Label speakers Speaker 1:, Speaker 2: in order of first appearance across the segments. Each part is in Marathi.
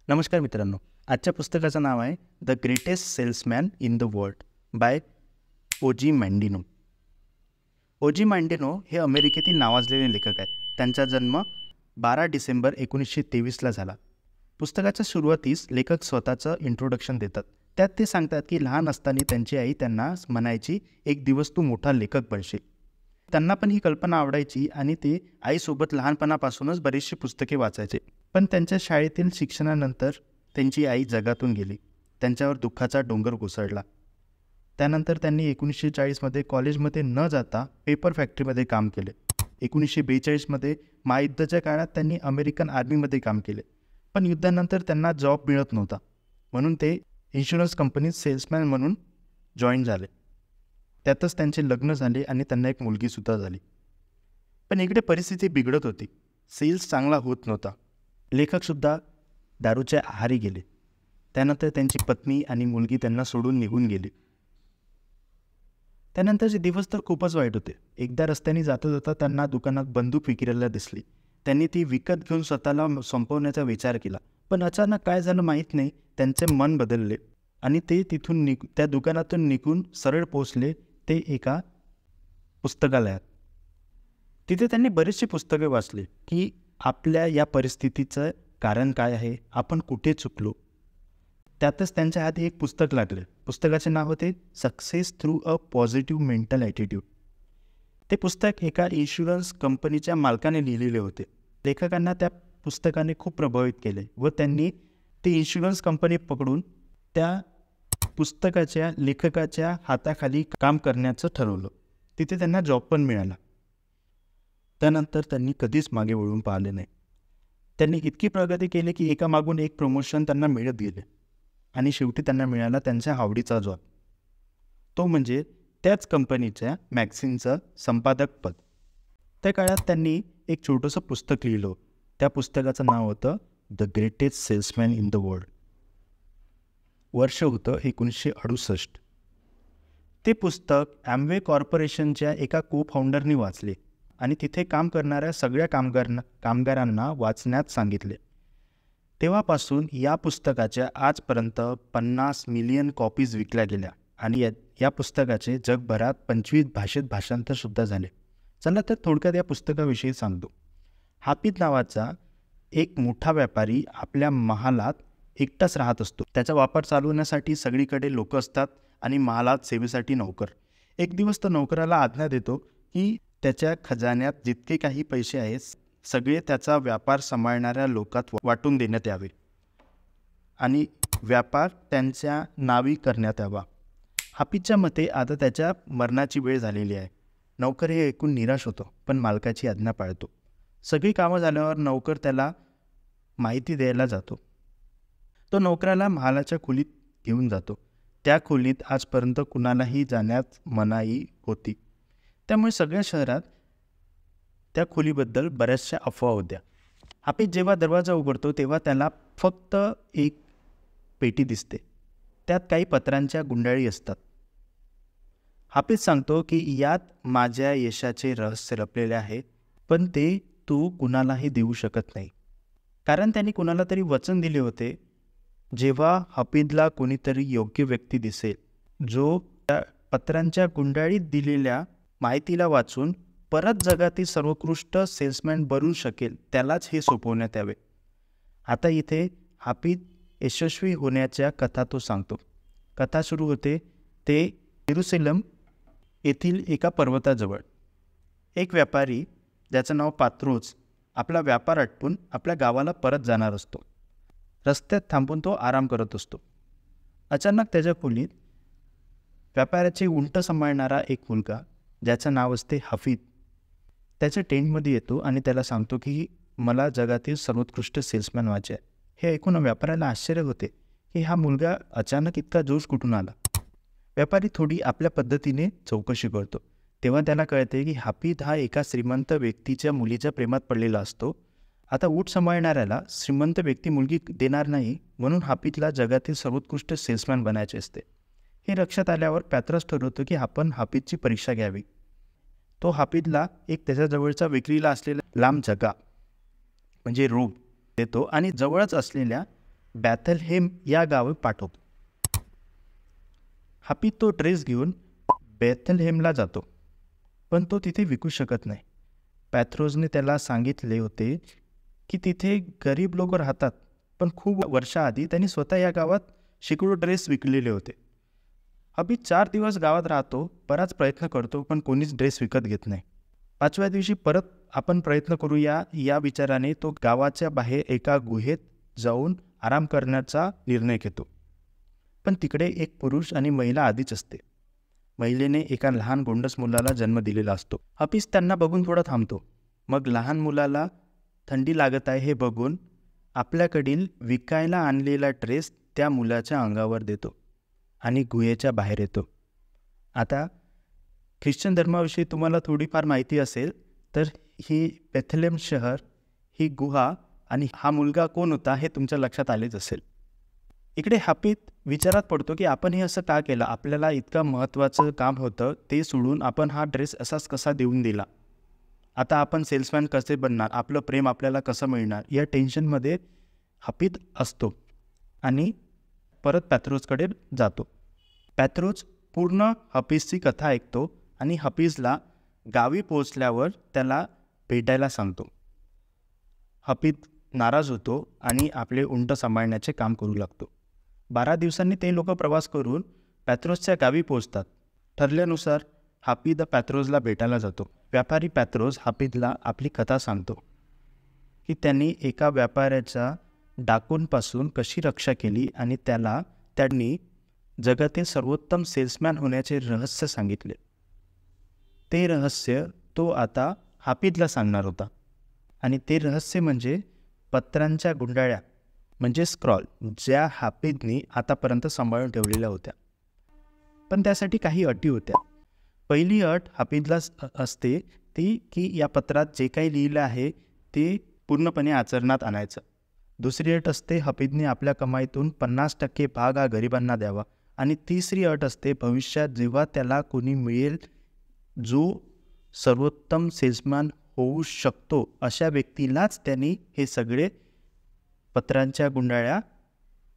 Speaker 1: नमस्कार मित्रांनो, आजच्या पुस्तकाचं नाव आहे the greatest salesman in the world by ओजी मँडिनो. ओजी मँडिनो हे अमेरिकेतील नावाजलेले लेखक आहेत. त्यांचा जन्म 12 डिसेंबर 1923ला झाला. पुस्तकाच्या सुरुवातीस लेखक स्वतःचं इंट्रोडक्शन देतात. त्यात ते सांगतात की लहान असताना त्यांची आई त्यांना म्हणायची, एक दिवस तू मोठा लेखक बनशील. त्यांना पण ही कल्पना आवडायची आणि ते आईसोबत लहानपणापासूनच बरीचशी पुस्तके वाचायचे. पण त्यांच्या शाळेतील शिक्षणानंतर त्यांची आई जगातून गेली. त्यांच्यावर दुःखाचा डोंगर कोसळला. त्यानंतर त्यांनी 1940मध्ये कॉलेजमध्ये न जाता पेपर फॅक्टरीमध्ये काम केले. 1942मध्ये महायुद्धाच्या काळात त्यांनी अमेरिकन आर्मीमध्ये काम केले. पण युद्धानंतर त्यांना जॉब मिळत नव्हता, म्हणून ते इन्शुरन्स कंपनीत सेल्समॅन म्हणून जॉईन झाले. त्यातच त्यांचे लग्न झाले आणि त्यांना एक मुलगीसुद्धा झाली. पण इकडे परिस्थिती बिघडत होती. सेल्स चांगला होत नव्हता. लेखकसुद्धा दारूच्या आहारी गेले. त्यानंतर त्यांची पत्नी आणि मुलगी त्यांना सोडून निघून गेली. त्यानंतरचे दिवस तर खूपच वाईट होते. एकदा रस्त्याने जाता जाता त्यांना दुकानात बंदूक विक्रीला दिसली. त्यांनी ती विकत घेऊन स्वतःला संपवण्याचा विचार केला. पण अचानक काय झालं माहीत नाही, त्यांचे मन बदलले आणि ते तिथून त्या दुकानातून निघून सरळ पोचले ते एका पुस्तकालयात. तिथे त्यांनी बरीचशी पुस्तके वाचली की आपल्या या परिस्थितीचं कारण काय आहे, आपण कुठे चुकलो. त्यातच त्यांच्या हाती एक पुस्तक लागले. पुस्तकाचे नाव होते success through a positive mental attitude. ते पुस्तक एका इन्शुरन्स कंपनीच्या मालकाने लिहिलेले होते. लेखकांना त्या पुस्तकाने खूप प्रभावित केले व त्यांनी ती इन्शुरन्स कंपनी पकडून त्या पुस्तकाच्या लेखकाच्या हाताखाली काम करण्याचं ठरवलं. तिथे त्यांना जॉब पण मिळाला. त्यानंतर त्यांनी कधीच मागे वळून पाहिले नाही. त्यांनी इतकी प्रगती केली की एका मागून एक प्रमोशन त्यांना मिळत गेले आणि शेवटी त्यांना मिळाला त्यांच्या आवडीचा जॉब, तो म्हणजे त्याच कंपनीच्या मॅगझिनचं संपादक पद. त्या काळात त्यांनी एक छोटंसं पुस्तक लिहिलं. त्या पुस्तकाचं नाव होतं the greatest salesman in the world. वर्ष होतं 1968. ते पुस्तक ॲम्वे कॉर्पोरेशनच्या एका को फाउंडरनी वाचले आणि तिथे काम करणाऱ्या सगळ्या कामगारांना वाचण्यात सांगितले. तेव्हापासून या पुस्तकाच्या आजपर्यंत 50 मिलियन कॉपीज विकल्या गेल्या आणि या पुस्तकाचे जगभरात 25 भाषेत भाषांतरसुद्धा झाले. चला तर थोडक्यात या पुस्तकाविषयी सांगतो. हाफिज नावाचा एक मोठा व्यापारी आपल्या महालात एकटाच राहत असतो. त्याचा व्यापार चालवण्यासाठी सगळीकडे लोक असतात आणि महालात सेवेसाठी नोकर. एक दिवस तो नोकराला आज्ञा देतो की त्याच्या खजान्यात जितके काही पैसे आहेत सगळे त्याचा व्यापार सांभाळणाऱ्या लोकात वाटून देण्यात यावे आणि व्यापार त्यांच्या नावी करण्यात यावा. हाफिजच्या मते आता त्याच्या मरणाची वेळ झालेली आहे. नोकर हे ऐकून निराश होतो, पण मालकाची आज्ञा पाळतो. सगळी कामं झाल्यावर नोकर त्याला माहिती द्यायला जातो. तो नोकराला महालाच्या खोलीत घेऊन जातो. त्या खोलीत आजपर्यंत कुणालाही जाण्यात मनाई होती. त्यामुळे सगळ्या शहरात त्या खोलीबद्दल बऱ्याचशा अफवा होत्या. हाफिज जेव्हा दरवाजा उघडतो तेव्हा त्याला फक्त एक पेटी दिसते. त्यात काही पत्रांच्या गुंडाळी असतात. हाफिज सांगतो की यात माझ्या यशाचे रहस्य लपलेले आहे, पण ते तू कुणालाही देऊ शकत नाही. कारण त्यांनी कुणाला तरी वचन दिले होते, जेव्हा हाफिजला कोणीतरी योग्य व्यक्ती दिसेल जो त्या पत्रांच्या गुंडाळीत दिलेल्या माहितीला वाचून परत जगातील सर्वोत्कृष्ट सेल्समॅन बनू शकेल, त्यालाच हे सोपवण्यात यावे. आता इथे हाफिज यशस्वी होण्याच्या कथा तो सांगतो. कथा सुरू होते ते जेरुसलेम येथील एका पर्वताजवळ. एक व्यापारी ज्याचं नाव पात्रोस आपला व्यापार आटपून आपल्या गावाला परत जाणार असतो. रस्त्यात थांबून तो आराम करत असतो. अचानक त्याच्या खोलीत व्यापाऱ्याचे उंट सांभाळणारा एक मुलगा ज्याचं नाव असते हाफिज त्याच्या टेंटमध्ये येतो आणि त्याला सांगतो की मला जगातील सर्वोत्कृष्ट सेल्समॅन व्हायचे आहे. हे ऐकून व्यापाऱ्याला आश्चर्य होते की हा मुलगा अचानक इतका जोश कुठून आला. व्यापारी थोडी आपल्या पद्धतीने चौकशी करतो. तेव्हा त्याला कळते की हाफिज हा एका श्रीमंत व्यक्तीच्या मुलीच्या प्रेमात पडलेला असतो. आता ऊट सांभाळणाऱ्याला श्रीमंत व्यक्ती मुलगी देणार नाही, म्हणून हाफिजला जगातील सर्वोत्कृष्ट सेल्समॅन बनायचे असते. हे लक्षात आल्यावर पॅत्रोस ठरवतो की आपण हाफिजची परीक्षा घ्यावी. तो हाफिजला एक त्याच्याजवळचा विक्रीला असलेला लांब जगा म्हणजे रूम देतो आणि जवळच असलेल्या बॅथलहेम या गावी पाठवतो. हापीद तो ड्रेस घेऊन बॅथलहेमला जातो, पण तो तिथे विकू शकत नाही. पॅथ्रोजने त्याला सांगितले होते की तिथे गरीब लोक राहतात, पण खूप वर्षाआधी त्यांनी स्वतः या गावात शेकडो ड्रेस विकलेले होते. हापीद 4 दिवस गावात राहतो, बराच प्रयत्न करतो, पण कोणीच ड्रेस विकत घेत नाही. 5व्या दिवशी परत आपण प्रयत्न करूया या विचाराने तो गावाच्या बाहेर एका गुहेत जाऊन आराम करण्याचा निर्णय घेतो. पण तिकडे एक पुरुष आणि महिला आधीच असते. महिलेने एका लहान गोंडस मुलाला जन्म दिलेला असतो. हापीद त्यांना बघून थोडा थांबतो. मग लहान मुलाला थंडी लागत आहे हे बघून आपल्याकडील विकायला आणलेला ड्रेस त्या मुलाच्या अंगावर देतो आणि गुहेच्या बाहेर येतो. आता ख्रिश्चन धर्माविषयी तुम्हाला थोडीफार माहिती असेल तर ही बेथलेहेम शहर, ही गुहा आणि हा मुलगा कोण होता हे तुमच्या लक्षात आलेच असेल. इकडे हापीद विचारात पडतो की आपण हे असं का केलं. आपल्याला इतकं महत्त्वाचं काम होतं ते सोडून आपण हा ड्रेस असाच कसा देऊन दिला. आता आपण सेल्समॅन कसे बनणार, आपलं प्रेम आपल्याला कसं मिळणार, या टेन्शनमध्ये हापीद असतो आणि परत पॅथ्रोजकडे जातो. पॅथ्रोज पूर्ण हापीजची कथा ऐकतो आणि हापीजला गावी पोहोचल्यावर त्याला भेटायला सांगतो. हापीद नाराज होतो आणि आपले उंट सांभाळण्याचे काम करू लागतो. 12 दिवसांनी ते लोक प्रवास करून पॅथ्रोजच्या गावी पोहोचतात. ठरल्यानुसार हापीद पॅथ्रोजला भेटायला जातो. व्यापारी पॅथ्रोज हापीदला आपली कथा सांगतो की त्यांनी एका व्यापाऱ्याच्या डाकूंपासून कशी रक्षा केली आणि त्यांनी जगातील सर्वोत्तम सेल्समॅन होण्याचे रहस्य सांगितले. ते रहस्य तो आता हापीदला सांगणार होता आणि ते रहस्य म्हणजे पत्रांच्या गुंडाळ्या म्हणजे स्क्रॉल, ज्या हापीदनी आतापर्यंत सांभाळून ठेवलेल्या होत्या. पण त्यासाठी काही अटी होत्या. पहिली अट हापीदला असते ती की या पत्रात जे काही लिहिलं आहे ते पूर्णपणे आचरणात आणायचं. दुसरी अट असते हापीदने आपल्या कमाईतून 50% भाग हा गरिबांना द्यावा. आणि तिसरी अट असते भविष्यात जेव्हा त्याला कोणी मिळेल जो सर्वोत्तम सेल्समॅन होऊ शकतो अशा व्यक्तीलाच त्यांनी हे सगळे पत्रांच्या गुंडाळ्या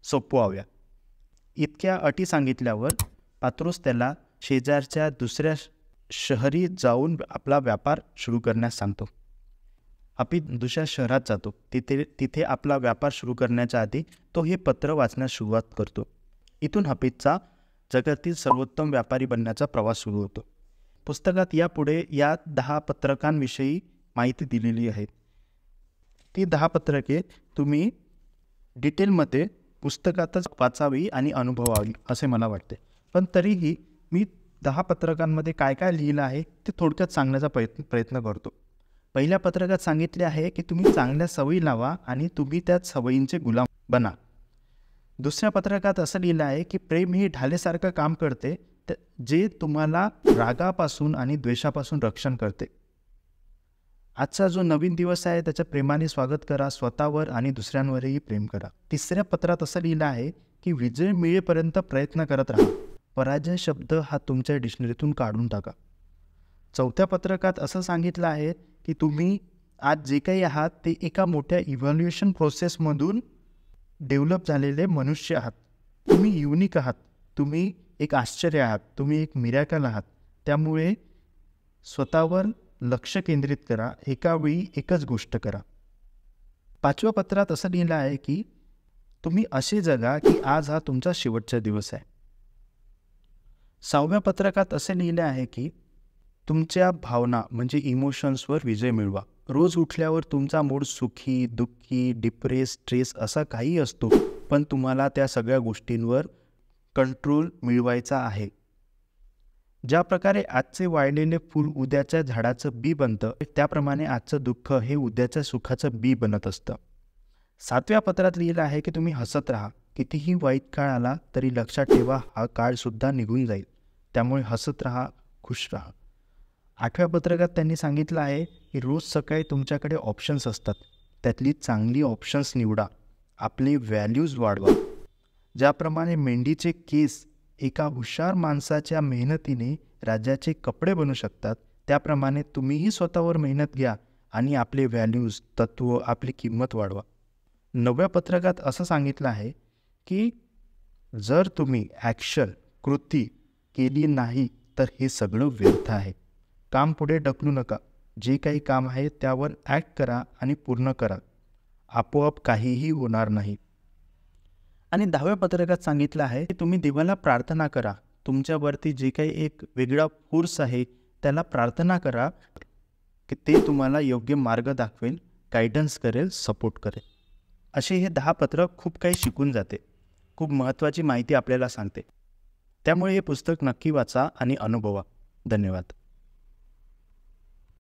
Speaker 1: सोपवाव्या. इतक्या अटी सांगितल्यावर पॅथ्रोज त्याला शेजारच्या दुसऱ्या शहरी जाऊन आपला व्यापार सुरू करण्यास सांगतो. हापीद दुसऱ्या शहरात जातो. तिथे आपला व्यापार सुरू करण्याच्या आधी तो हे पत्र वाचण्यास सुरुवात करतो. इथून हापीदचा जगातील सर्वोत्तम व्यापारी बनण्याचा प्रवास सुरू होतो. पुस्तकात यापुढे या 10 पत्रकांविषयी माहिती दिलेली आहे. ती 10 पत्रके तुम्ही डिटेलमध्ये पुस्तकातच वाचावी आणि अनुभवावी असे मला वाटते. पण तरीही मी 10 पत्रकांमध्ये काय काय लिहिलं आहे ते थोडक्यात सांगण्याचा प्रयत्न करतो. पहिल्या पत्रकात सांगितले आहे की तुम्ही चांगल्या सवयी लावा आणि तुम्ही त्या सवयींचे गुलाम बना. दुसऱ्या पत्रकात असं लिहिलं आहे की प्रेम ही ढालेसारखं काम करते जे तुम्हाला रागापासून आणि द्वेषापासून रक्षण करते. आजचा जो नवीन दिवस आहे त्याच्या प्रेमाने स्वागत करा, स्वतःवर आणि दुसऱ्यांवरही प्रेम करा. तिसऱ्या पत्रात असं लिहिलं आहे की विजय मिळेपर्यंत प्रयत्न करत राहा. पराजय शब्द हा तुमच्या डिक्शनरीतून काढून टाका. चौथ्या पत्रकात असं सांगितलं आहे की तुम्ही आज जे काही आहात ते एका मोठ्या इव्हॅल्युएशन प्रोसेसमधून डेव्हलप झालेले मनुष्य आहात. तुम्ही युनिक आहात, तुम्ही एक आश्चर्य आहात, तुम्ही एक मिरॅकल आहात. त्यामुळे स्वतःवर लक्ष केंद्रित करा, एका वेळी एकच गोष्ट करा. 5व्या पत्रात असं लिहिलं आहे की तुम्ही असे जगा की आज हा तुमचा शेवटचा दिवस आहे. 6व्या पत्रकात असे लिहिले आहे की तुमच्या भावना म्हणजे इमोशन्सवर विजय मिळवा. रोज उठल्यावर तुमचा मूड सुखी, दुःखी, डिप्रेस, स्ट्रेस असा काही असतो, पण तुम्हाला त्या सगळ्या गोष्टींवर कंट्रोल मिळवायचा आहे. ज्या प्रकारे आजचे वाळलेले फूल उद्याच्या झाडाचं बी बनतं, त्याप्रमाणे आजचं दुःख हे उद्याच्या सुखाचं बी बनत असतं. 7व्या पत्रात लिहिलं आहे की तुम्ही हसत राहा. कितीही वाईट काळ आला तरी लक्षात ठेवा हा काळसुद्धा निघून जाईल. त्यामुळे हसत राहा, खुश राहा. 8व्या पत्रकात त्यांनी सांगितलं आहे की रोज सकाळी तुमच्याकडे ऑप्शन्स असतात, त्यातली चांगली ऑप्शन्स निवडा. आपले व्हॅल्यूज वाढवा. ज्याप्रमाणे मेंढीचे केस एका हुशार माणसाच्या मेहनतीने राजाचे कपडे बनू शकतात, त्याप्रमाणे तुम्हीही स्वतःवर मेहनत घ्या आणि आपले व्हॅल्यूज, तत्त्व, आपली किंमत वाढवा. 9व्या पत्रकात असं सांगितलं आहे की जर तुम्ही कृती केली नाही तर हे सगळं व्यर्थ आहे. काम पुढे ढकलू नका. जे काही काम आहे त्यावर ॲक्ट करा आणि पूर्ण करा. आपोआप काहीही होणार नाही. आणि 10व्या पत्रकात सांगितलं आहे की तुम्ही देवाला प्रार्थना करा. तुमच्यावरती जे काही एक वेगळा फोर्स आहे त्याला प्रार्थना करा की ते तुम्हाला योग्य मार्ग दाखवेल, गायडन्स करेल, सपोर्ट करेल. असे हे 10 पत्रक खूप काही शिकून जाते. खूप महत्त्वाची माहिती आपल्याला सांगते. त्यामुळे हे पुस्तक नक्की वाचा आणि अनुभवा. धन्यवाद.